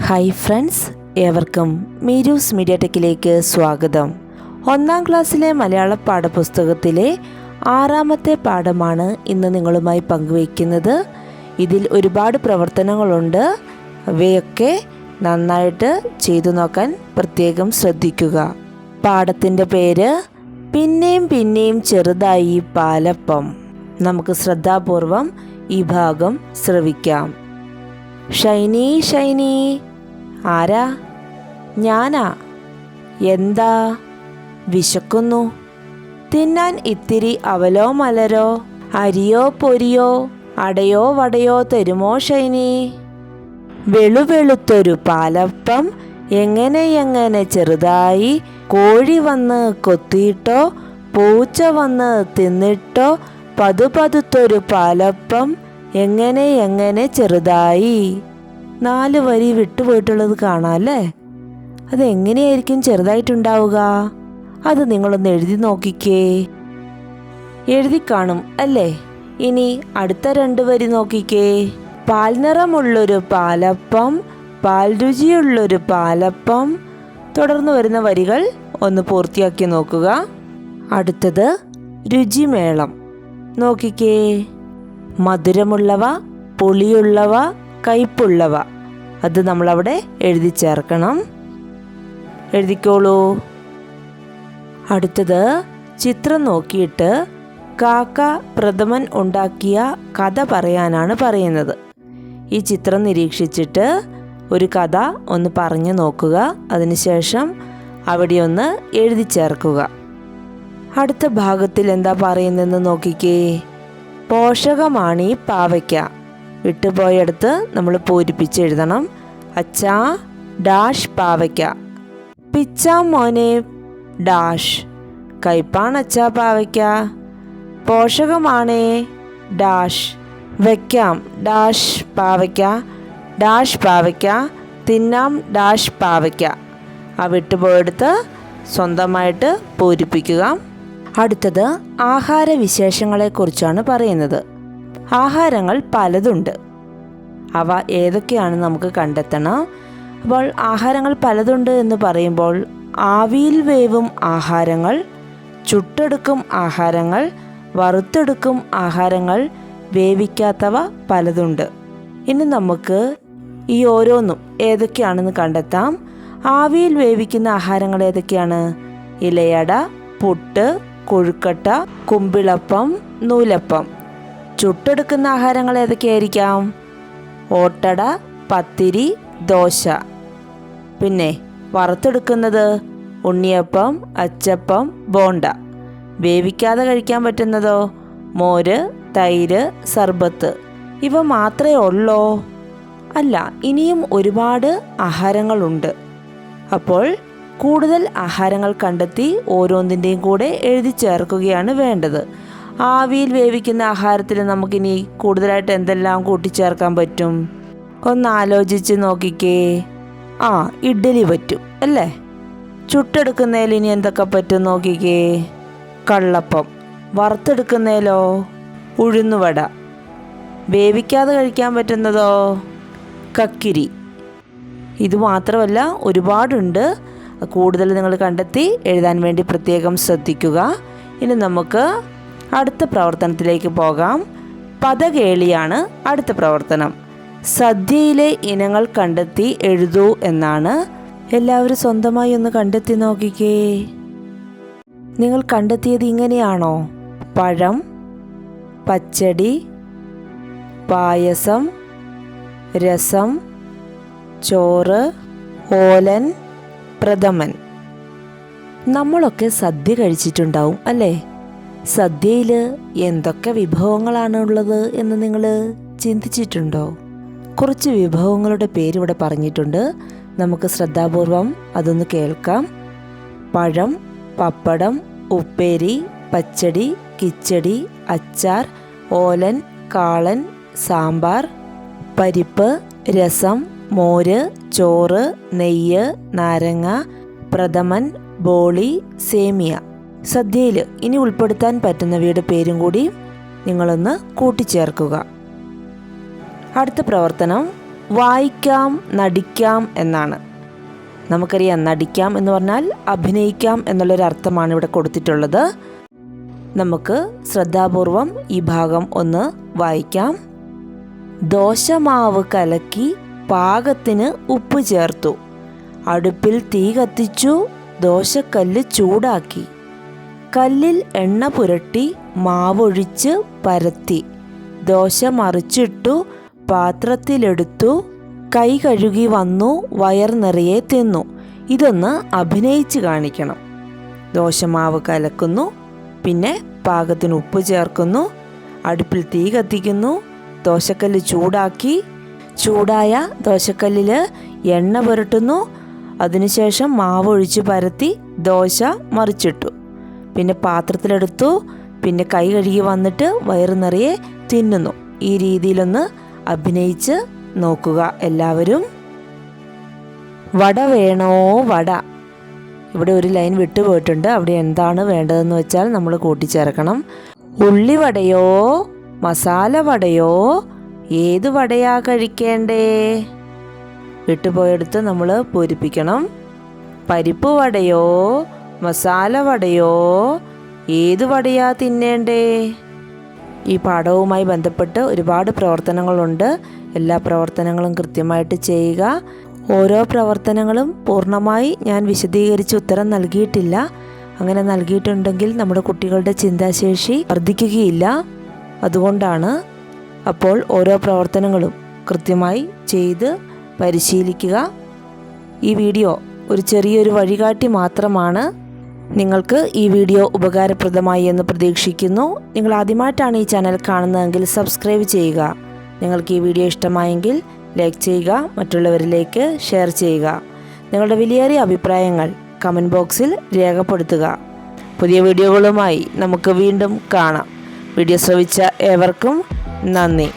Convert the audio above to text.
Hi friends, ഏവർക്കും മീരൂസ് media ടെക്കിലേക്ക് സ്വാഗതം. 1ാം ക്ലാസ്സിലെ മലയാള പാഠപുസ്തകത്തിലെ 6ാമത്തെ പാഠമാണ് ഇന്ന് നിങ്ങളുമായി പങ്കുവയ്ക്കുന്നത്. ഇതിൽ ഒരുപാട് പ്രവർത്തനങ്ങളുണ്ട്. അവയൊക്കെ നന്നായിട്ട് ചെയ്തു നോക്കാൻ പ്രത്യേകം ശ്രദ്ധിക്കുക. പാഠത്തിൻ്റെ പേര് പിന്നെയും പിന്നെയും ചെറുതായി പാലപ്പം. നമുക്ക് ശ്രദ്ധാപൂർവം ഈ ഭാഗം ശ്രവിക്കാം. ഷൈനി ഷൈനി. ആരാ? ഞാനാ. എന്താ? വിശക്കുന്നു. തിന്നാൻ ഇത്തിരി അവലോ മലരോ, അരിയോ പൊരിയോ, അടയോ വടയോ തരുമോ ഷൈനി? വെളുവെളുത്തൊരു പാലപ്പം എങ്ങനെ ചെറുതായി കോഴി വന്ന് കൊത്തിയിട്ടോ പൂച്ച വന്ന് തിന്നിട്ടോ പതുപതുത്തൊരു പാലപ്പം എങ്ങനെ ചെറുതായി. 4 വരി വിട്ടുപോയിട്ടുള്ളത് കാണാമല്ലേ? അതെങ്ങനെയായിരിക്കും ചെറുതായിട്ടുണ്ടാവുക? അത് നിങ്ങളൊന്ന് എഴുതി നോക്കിക്കേ. എഴുതി കാണും അല്ലേ? ഇനി അടുത്ത 2 വരി നോക്കിക്കേ. പാൽ നിറമുള്ളൊരു പാലപ്പം, പാൽ രുചിയുള്ളൊരു പാലപ്പം. തുടർന്ന് വരുന്ന വരികൾ ഒന്ന് പൂർത്തിയാക്കി നോക്കുക. അടുത്തത് രുചിമേളം. നോക്കിക്കേ. മധുരമുള്ളവ, പുളിയുള്ളവ, കയ്പുള്ളവ. അത് നമ്മളവിടെ എഴുതി ചേർക്കണം. എഴുതിക്കോളൂ. അടുത്തത് ചിത്രം നോക്കിയിട്ട് കാക്ക പ്രഥമൻ ഉണ്ടാക്കിയ കഥ പറയാനാണ് പറയുന്നത്. ഈ ചിത്രം നിരീക്ഷിച്ചിട്ട് ഒരു കഥ ഒന്ന് പറഞ്ഞു നോക്കുക. അതിനുശേഷം അവിടെ ഒന്ന് എഴുതി ചേർക്കുക. അടുത്ത ഭാഗത്തിൽ എന്താ പറയുന്നതെന്ന് നോക്കിക്കേ. പോഷകമാണീ പാവയ്ക്ക. വിട്ടുപോയടുത്ത് നമ്മൾ പൂരിപ്പിച്ചെഴുതണം. അച്ഛാ ഡാഷ് പാവയ്ക്ക. പിച്ചാ മോനെ ഡാഷ്. കയ്പാണച്ചാ പാവയ്ക്ക. പോഷകമാണേ ഡാഷ്. വയ്ക്കാം ഡാഷ് പാവയ്ക്ക. ഡാഷ് പാവയ്ക്ക. തിന്നാം ഡാഷ് പാവയ്ക്ക. ആ വിട്ടുപോയെടുത്ത് സ്വന്തമായിട്ട് പൂരിപ്പിക്കുക. അടുത്തത് ആഹാരവിശേഷങ്ങളെക്കുറിച്ചാണ് പറയുന്നത്. ആഹാരങ്ങൾ പലതുണ്ട്. അവ ഏതൊക്കെയാണെന്ന് നമുക്ക് കണ്ടെത്തണം. അപ്പോൾ ആഹാരങ്ങൾ പലതുണ്ട് എന്ന് പറയുമ്പോൾ ആവിയിൽ വേവും ആഹാരങ്ങൾ, ചുട്ടെടുക്കും ആഹാരങ്ങൾ, വറുത്തെടുക്കും ആഹാരങ്ങൾ, വേവിക്കാത്തവ പലതുണ്ട്. ഇനി നമുക്ക് ഈ ഓരോന്നും ഏതൊക്കെയാണെന്ന് കണ്ടെത്താം. ആവിയിൽ വേവിക്കുന്ന ആഹാരങ്ങൾ ഏതൊക്കെയാണ്? ഇലയട, പുട്ട്, കൊഴുക്കട്ട, കുമ്പിളപ്പം, നൂലപ്പം. ചുട്ടെടുക്കുന്ന ആഹാരങ്ങൾ ഏതൊക്കെയായിരിക്കാം? ഓട്ടട, പത്തിരി, ദോശ. പിന്നെ വറുത്തെടുക്കുന്നത് ഉണ്ണിയപ്പം, അച്ചപ്പം, ബോണ്ട. വേവിക്കാതെ കഴിക്കാൻ പറ്റുന്നതോ മോര്, തൈര്, സർബത്ത്. ഇവ മാത്രമേ ഉള്ളോ? അല്ല, ഇനിയും ഒരുപാട് ആഹാരങ്ങളുണ്ട്. അപ്പോൾ കൂടുതൽ ആഹാരങ്ങൾ കണ്ടെത്തി ഓരോന്നിൻ്റെയും കൂടെ എഴുതി ചേർക്കുകയാണ് വേണ്ടത്. ആവിയിൽ വേവിക്കുന്ന ആഹാരത്തിൽ നമുക്കിനി കൂടുതലായിട്ട് എന്തെല്ലാം കൂട്ടിച്ചേർക്കാൻ പറ്റും? ഒന്ന് ആലോചിച്ച് നോക്കിക്കേ. ഇഡ്ഡലി പറ്റും അല്ലേ? ചുട്ടെടുക്കുന്നതിൽ ഇനി എന്തൊക്കെ പറ്റും നോക്കിക്കേ. കള്ളപ്പം. വറുത്തെടുക്കുന്നതിലോ ഉഴുന്നുവട. വേവിക്കാതെ കഴിക്കാൻ പറ്റുന്നതോ കക്കിരി. ഇത് മാത്രമല്ല, ഒരുപാടുണ്ട്. കൂടുതൽ നിങ്ങൾ കണ്ടെത്തി എഴുതാൻ വേണ്ടി പ്രത്യേകം ശ്രദ്ധിക്കുക. ഇനി നമുക്ക് അടുത്ത പ്രവർത്തനത്തിലേക്ക് പോകാം. പദകേളിയാണ് അടുത്ത പ്രവർത്തനം. സദ്യയിലെ ഇനങ്ങൾ കണ്ടെത്തി എഴുതൂ എന്നാണ്. എല്ലാവരും സ്വന്തമായി ഒന്ന് കണ്ടെത്തി നോക്കിക്കേ. നിങ്ങൾ കണ്ടെത്തിയത് ഇങ്ങനെയാണോ? പഴം, പച്ചടി, പായസം, രസം, ചോറ്, ഓലൻ, പ്രഥമൻ. നമ്മളൊക്കെ സദ്യ കഴിച്ചിട്ടുണ്ടാവും അല്ലേ? സദ്യയിൽ എന്തൊക്കെ വിഭവങ്ങളാണ് ഉള്ളത് എന്ന് നിങ്ങൾ ചിന്തിച്ചിട്ടുണ്ടോ? കുറച്ച് വിഭവങ്ങളുടെ പേരിവിടെ പറഞ്ഞിട്ടുണ്ട്. നമുക്ക് ശ്രദ്ധാപൂർവം അതൊന്ന് കേൾക്കാം. പഴം, പപ്പടം, ഉപ്പേരി, പച്ചടി, കിച്ചടി, അച്ചാർ, ഓലൻ, കാളൻ, സാമ്പാർ, പരിപ്പ്, രസം, മോര്, ചോറ്, നെയ്യ്, നാരങ്ങ, പ്രഥമൻ, ബോളി, സേമിയ. സദ്യയിൽ ഇനി ഉൾപ്പെടുത്താൻ പറ്റുന്നവയുടെ പേരും കൂടി നിങ്ങളൊന്ന് കൂട്ടിച്ചേർക്കുക. അടുത്ത പ്രവർത്തനം വായിക്കാം, നടിക്കാം എന്നാണ്. നമുക്കറിയാം, നടിക്കാം എന്ന് പറഞ്ഞാൽ അഭിനയിക്കാം എന്നുള്ളൊരർത്ഥമാണ് ഇവിടെ കൊടുത്തിട്ടുള്ളത്. നമുക്ക് ശ്രദ്ധാപൂർവം ഈ ഭാഗം ഒന്ന് വായിക്കാം. ദോശമാവ് കലക്കി പാകത്തിന് ഉപ്പ് ചേർത്തു, അടുപ്പിൽ തീ കത്തിച്ചു, ദോശക്കല്ല് ചൂടാക്കി, കല്ലിൽ എണ്ണ പുരട്ടി മാവൊഴിച്ച് പരത്തി, ദോശ മറിച്ചിട്ടു, പാത്രത്തിലെടുത്തു, കൈ കഴുകി വന്നു, വയർ നിറയെ തിന്നു. ഇതൊന്ന് അഭിനയിച്ച് കാണിക്കണം. ദോശമാവ് കലക്കുന്നു, പിന്നെ പാകത്തിന് ഉപ്പ് ചേർക്കുന്നു, അടുപ്പിൽ തീ കത്തിക്കുന്നു, ദോശക്കല്ല് ചൂടാക്കി, ചൂടായ ദോശക്കല്ലിൽ എണ്ണ പുരട്ടുന്നു, അതിനുശേഷം മാവൊഴിച്ച് പരത്തി ദോശ മറിച്ചിട്ടു, പിന്നെ പാത്രത്തിലെടുത്തു, പിന്നെ കൈ കഴുകി വന്നിട്ട് വയറ് നിറയെ തിന്നുന്നു. ഈ രീതിയിലൊന്ന് അഭിനയിച്ച് നോക്കുക എല്ലാവരും. വട വേണോ വട. ഇവിടെ ഒരു ലൈൻ വിട്ടുപോയിട്ടുണ്ട്. അവിടെ എന്താണ് വേണ്ടതെന്ന് വെച്ചാൽ നമ്മൾ കൂട്ടിച്ചേർക്കണം. ഉള്ളിവടയോ മസാല വടയോ, ഏത് വടയാ കഴിക്കേണ്ടേ? വിട്ടുപോയെടുത്ത് നമ്മൾ പൂരിപ്പിക്കണം. പരിപ്പ് വടയോ മസാല വടയോ, ഏത് വടയാ തിന്നേണ്ടേ? ഈ പാഠവുമായി ബന്ധപ്പെട്ട് ഒരുപാട് പ്രവർത്തനങ്ങളുണ്ട്. എല്ലാ പ്രവർത്തനങ്ങളും കൃത്യമായിട്ട് ചെയ്യുക. ഓരോ പ്രവർത്തനങ്ങളും പൂർണ്ണമായി ഞാൻ വിശദീകരിച്ച് ഉത്തരം നൽകിയിട്ടില്ല. അങ്ങനെ നൽകിയിട്ടുണ്ടെങ്കിൽ നമ്മുടെ കുട്ടികളുടെ ചിന്താശേഷി വർദ്ധിക്കുകയില്ല. അതുകൊണ്ടാണ്. അപ്പോൾ ഓരോ പ്രവർത്തനങ്ങളും കൃത്യമായി ചെയ്ത് പരിശീലിക്കുക. ഈ വീഡിയോ ഒരു ചെറിയൊരു വഴികാട്ടി മാത്രമാണ്. നിങ്ങൾക്ക് ഈ വീഡിയോ ഉപകാരപ്രദമായി എന്ന് പ്രതീക്ഷിക്കുന്നു. നിങ്ങൾ ആദ്യമായിട്ടാണ് ഈ ചാനൽ കാണുന്നതെങ്കിൽ സബ്സ്ക്രൈബ് ചെയ്യുക. നിങ്ങൾക്ക് ഈ വീഡിയോ ഇഷ്ടമായെങ്കിൽ ലൈക്ക് ചെയ്യുക, മറ്റുള്ളവരിലേക്ക് ഷെയർ ചെയ്യുക. നിങ്ങളുടെ വിലയേറിയ അഭിപ്രായങ്ങൾ കമൻറ്റ് ബോക്സിൽ രേഖപ്പെടുത്തുക. പുതിയ വീഡിയോകളുമായി നമുക്ക് വീണ്ടും കാണാം. വീഡിയോ ശ്രവിച്ച ഏവർക്കും നന്ദി.